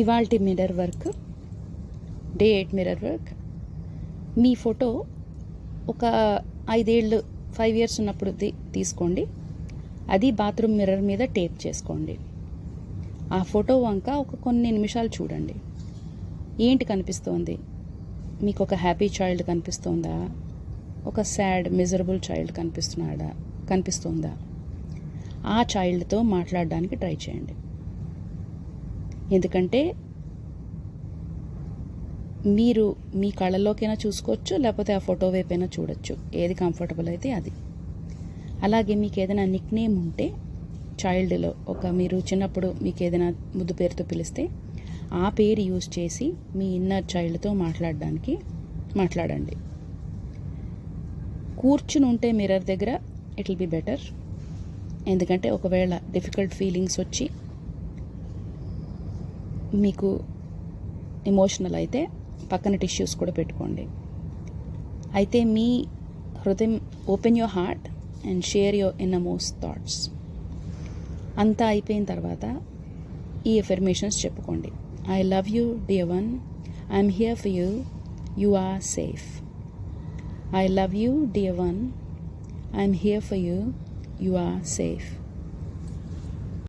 ఇవాల్టి mirror work, day 8 mirror work. మీ photo ఒక 5 ఏళ్ళు 5 ఇయర్స్ ఉన్నప్పుడు తీసుకోండి. అది బాత్రూమ్ మిర్రర్ మీద టేప్ చేసుకోండి. ఆ ఫోటో వంక ఒక కొన్ని నిమిషాలు చూడండి. ఏంటి కనిపిస్తోంది? మీకు ఒక హ్యాపీ చైల్డ్ కనిపిస్తోందా? ఒక సాడ్ మిజరబుల్ చైల్డ్ కనిపిస్తోందా? ఆ చైల్డ్తో మాట్లాడడానికి ట్రై చేయండి. ఎందుకంటే మీరు మీ కళ్ళల్లోకైనా చూసుకోవచ్చు, లేకపోతే ఆ ఫోటో వైపైనా చూడొచ్చు. ఏది కంఫర్టబుల్ అయితే అది. అలాగే మీకు ఏదైనా నిక్ నేమ్ ఉంటే చైల్డ్లో, మీరు చిన్నప్పుడు మీకు ఏదైనా ముద్దు పేరుతో పిలిస్తే ఆ పేరు యూజ్ చేసి మీ ఇన్నర్ చైల్డ్తో మాట్లాడండి. కూర్చుని ఉంటే మిర్రర్ దగ్గర ఇట్ విల్ బి బెటర్. ఎందుకంటే ఒకవేళ డిఫికల్ట్ ఫీలింగ్స్ వచ్చి మీకు ఎమోషనల్ అయితే పక్కన టిష్యూస్ కూడా పెట్టుకోండి. అయితే మీ హృదయం, open your heart and share your innermost thoughts. అంతా అయిపోయిన తర్వాత ఈ ఎఫర్మేషన్స్ చెప్పుకోండి. I love you dear one, I'm here for you, you are safe. I love you, dear one. I'm here for you. You are safe.